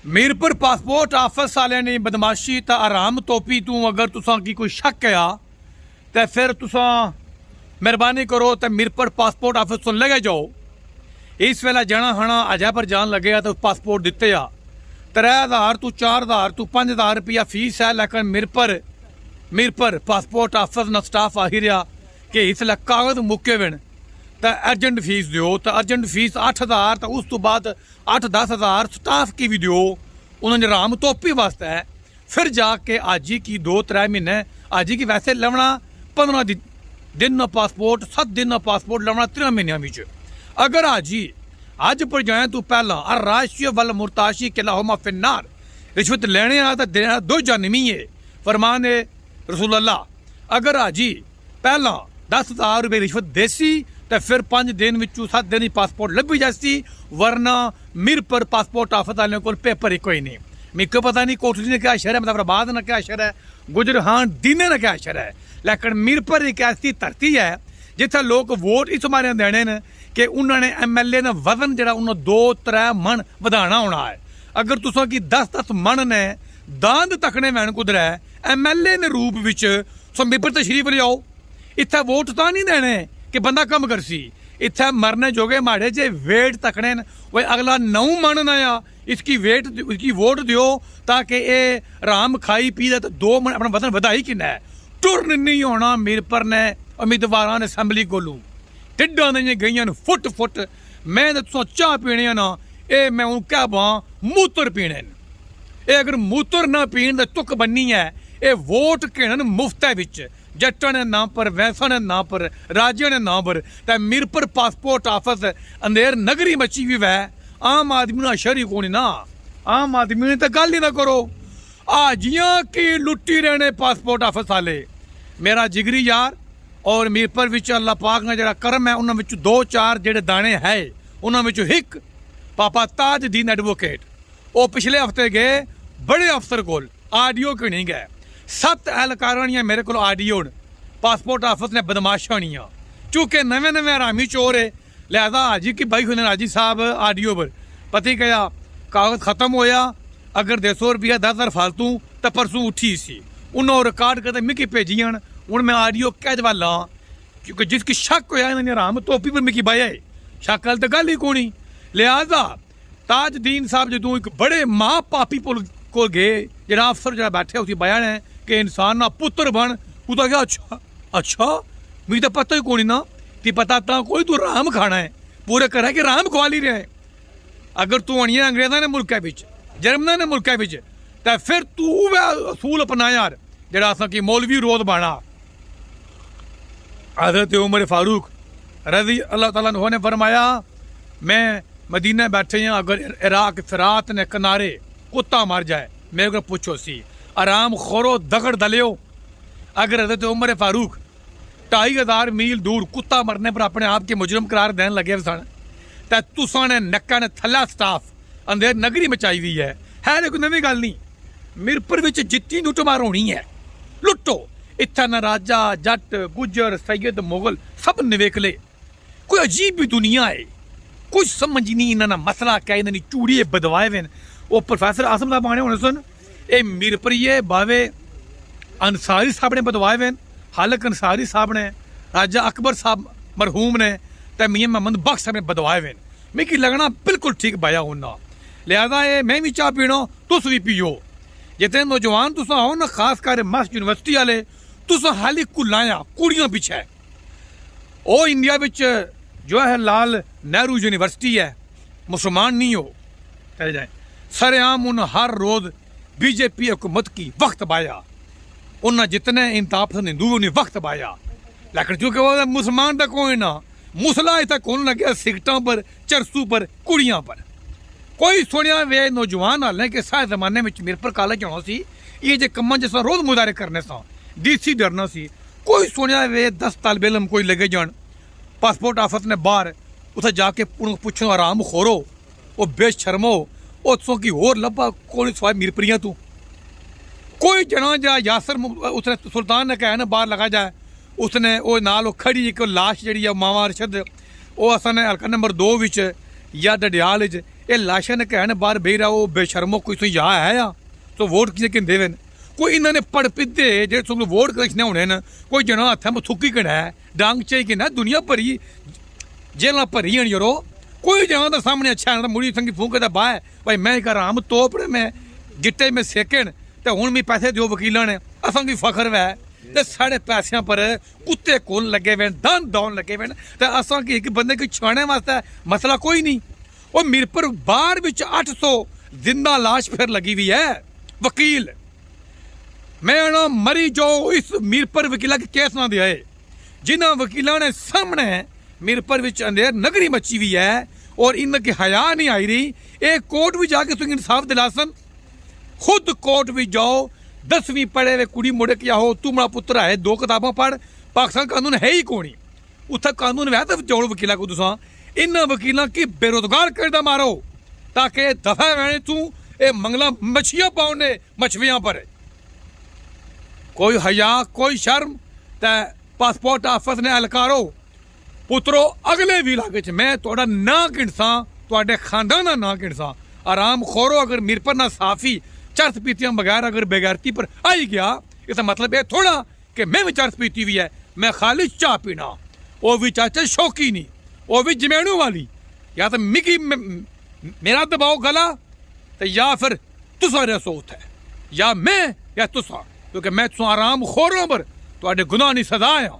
Mirpur passport office वाले ने बदमाशी तो आराम तोपी तू अगर तुसा की कोई शक है तो फिर तुसा मेहरबानी करो तो मीरपुर पासपोर्ट ऑफिस तो लगे जाओ। इस वेला जना हना अजय पर जान लगे तो पासपोर्ट दिते आ 3000 तू 4000 तू 5000 रुपया फीस है, लेकिन मीरपुर पासपोर्ट ऑफिस न स्टाफ आ ही रहा कि इसलिए कागज मुक्के बिन तो अर्जेंट फीस दो। तो अर्जेंट फीस 8000 तो उस तो बाद 8-10 हज़ार स्टाफ की भी दो उन्होंने राम तोपी वास्ते है। फिर जाके आज ही की 2-3 महीने आज ही की वैसे लवना 15 दिन पासपोर्ट 7 दिन पासपोर्ट लवना 3 महीनों में। अगर आज पर जाए तू पहला और राष्ट्रीय वल मुर्ताशी के लाहुमा फिन्नार रिश्वत लेने आ तो देना 2 जन्मी है फरमान रसूल अल्लाह। अगर आज ही पहला 10,000 रुपये रिश्वत देसी तो फिर 5 दिन में 7 दिन पासपोर्ट लभी जाती, वरना मीरपुर पासपोर्ट ऑफिस वाले को पेपर ही कोई नहीं। मेरे पता नहीं कोटली ने क्या शहर है, मुजफ्फराबाद ने क्या शहर है, गुजरहान दीने ने क्या शहर है, लेकिन मीरपुर एक ऐसी धरती है जिथे लोग वोट इस मारे देने ने कि उन्होंने MLA ने वजन जरा उन्होंने 2-3 मन बढ़ाना होना है। अगर तुसा की 10-10 मन ने दांद तकने वैन कुदर है MLA ने रूप विच सो मीरपुर तशरीफ लियाओ। इत्थे वोट तो नहीं देने कि बंदा कम कर सी, इत्थे मरने जोगे माड़े जे वेट तकने वही अगला 9 मन नया इसकी वोट दियो ताकि ये राम खाई पी दे तो 2 मन अपना वजन ਵਧਾਈ किन्ना है। टुर नहीं होना मीरपुर ने उम्मीदवार ने असैम्बली कोलू टिड्डा ने गई फुट मैं तो चाह पीने ना ये मैं हूँ क्या बां मूत्र पीने ये अगर मूत्र ना पीन तो तुक बननी है। ये वोट घेन मुफ्त है विच जट्टां ने नाम पर वैसा ने नाम पर राज्य ने नाम पर तो मीरपुर पासपोर्ट ऑफिस अंधेर नगरी मची भी वै। आम आदमी ना शहरी को नहीं ना, आम आदमी ने तो गल ही ना करो। आजियां की लुट्टी रहने पासपोर्ट ऑफिस वाले मेरा जिगरी यार और मीरपुर विच अल्लाह पाक ने जरा करम है उन्होंने 2-4 जेडे दाने है उन्होंने हिक पापा ताजदीन एडवोकेट वो पिछले हफ्ते गए बड़े अफसर को आडियो क्यों नहीं गए। 7 एहलकारानियां मेरे को आडियो पासपोर्ट ऑफिस ने बदमाशानियां चूंकि नवे हरामी चोर है लिहाजा हाजी की भाई हुनर हाजी साहब आडियो पर पति कहा कागज खत्म होया अगर 200 रुपया 10,000 फालतू तो परसों उठी सी उन्होंने रिकॉर्ड करते मिकी भेजियां हूँ मैं आडियो कह जवाला क्योंकि जिसकी शक होया इन्होंने राम तोपी पर मिकी बाया शक वाल तो गल ही कोनी। लिहाजा ताजदीन साहब जो एक बड़े माँ पापी पुल को गए जरा अफसर जरा बैठे उसी बयान है कि इंसान ना पुत्र बन उदा क्या अच्छा मुझे तो पता ही कोनी ना ती पता था कोई तू राम खाना है पूरे करा कि राम खवा ली रहे। अगर तू आनी अंग्रेजा ने मुल्क जर्मना ने मुल्क तो फिर तू असूल अपना यार जरा असा कि मौलवी रोज बाना। हज़रत उमर फारूक रजी अल्लाह ताला ने फरमाया मैं मदीना बैठे हैं अगर इराक फिरात ने किनारे कुत्ता मर जाए मेरे को पूछो सी आराम खोरो दगड़ दलियो। अगर हज़रत उमर फारूक 2500 मील दूर कुत्ता मरने पर अपने आप के मुजरम करार देने लगे सन तो तुसा ने नक्का ने थला स्टाफ अंधेर नगरी मचाई हुई है कोई नवी गल नहीं। मीरपुर विच जितनी लुटमार होनी है लुटो इत्था न राजा जट गुजर सैयद मुगल सब निवेकले कोई अजीब भी दुनिया है कुछ समझ नहीं इन्होंने मसला क्या इन्होंने चूड़िए बदवाए वे वो प्रोफैसर आसम साहब आने होने सुन ये मीरपुरिये बावे अंसारी साहब ने बदवाए वे हालक अंसारी साहब ने राजा अकबर साहब मरहूम ने तो मियां मोहम्मद बख्श साहब ने बदवाए वे मिगी लगना बिल्कुल ठीक बाया होना। लिहाजा ये मैं भी चाह पीना तुस भी पियो जितने नौजवान तुस आओ ना खास कर मस्त यूनिवर्सिटी वाले तुस हाली कुलाया कुड़ियां पिछे ओ इंडिया विच जो है लाल नेहरू यूनिवर्सिटी है मुसलमान नहीं हो कह जाए सरेआम उन हर रोज बीजेपी हुकूमत की वक्त बाया उन्हें जितने इंताफ हिंदू उन्हें वक्त बाया लेकिन चूंकि वो मुसलमान तक कोई ना मुसला इतना कौन लगे सिगटों पर चरसू पर कुड़ियां पर कोई सुनिया वे नौजवान हाल कि सारे जमाने में मीरपुर कॉलेज होना सी ये जो कम्मा जिस रोज मुजाहरे करने सा DC डरना सी कोई सुनिया वे 10 तालिब इलम कोई लगे जान पासपोर्ट ऑफिस ने बाहर उसे जाके पुछो आराम खोरो वो बेशर्मो उसों की होर लभा कोई सवाए मीरपुरियां तू कोई जना जा यासर उसने सुल्तान ने कहा ना बाहर लगा जाए उसने वो नाल वो खड़ी एक लाश जी मावा अरशद वो असा ने हल्का नंबर 2 या डडियाल ये लाशा ने कहन बाहर बह रहा बेशर्मो कोई तो या है या तो वोट किसे कहते वे कोई इन्होंने पढ़ पिद्धे जे तुम वोट कलेक्शन होने न कोई जना हथा में थुकी कना है डांग चाहिए कि ना दुनिया भरी जेल भरी हैं यरो कोई जना तो सामने अच्छा है मुड़ी संगी फूक बाह भाई मैं एक आराम तोपड़े में गिट्टे में सेकन तो हूँ मैं पैसे दो वकीलों ने असा की फखर वै तो साढ़े पैसों पर कुत्ते कौन लगे हुए दन दौन लगे हुए तो असा की एक बंदे को छुड़ाने वास्ते मसला कोई नहीं। और मीरपुर बार विच 800 जिंदा लाश फिर लगी हुई है। वकील मैं ना मरी जो इस मीरपुर वकीला के केस ना दिया जिन्होंने वकीलों ने सामने मीरपुर विच अंधेर नगरी मची हुई है और इनकी हया नहीं आई रही। एक कोर्ट भी जाके तुम इंसाफ दिलासन खुद कोर्ट भी जाओ 10वीं पढ़े हुए कुड़ी मुड़े क्या हो तू मेरा पुत्र है 2 किताबा पढ़ पाकिस्तान कानून है ही कौन उत्थे कानून वै तो जोड़ वकीला को तुसा इन वकीलों की बेरोजगार कर मारो ताकि दफा वैने तू ये मंगला मछियां पाने मछलियां पर कोई हया कोई शर्म ते पासपोर्ट ऑफिस ने अलकारो पुत्रो अगले भी इलाके च मैं थोड़ा ना गिणसा थोड़े खानदान का ना गिणसा आराम खोरो अगर मीरपुर ना साफी चरस पीतियां बगैर अगर बेगैरती पर आई गया इसका मतलब ये थोड़ा कि मैं भी चरस पीती हुई है मैं खाली चाह पीना वो भी चाचा शौकी नहीं वो भी जमेणू वाली या तो मिकी मेरा दबाओ गला तो या फिर तुसा रसोत है या मैं या तुसा क्योंकि मैं तुसा आराम खोरों पर थोड़े गुनाह नहीं सजा आ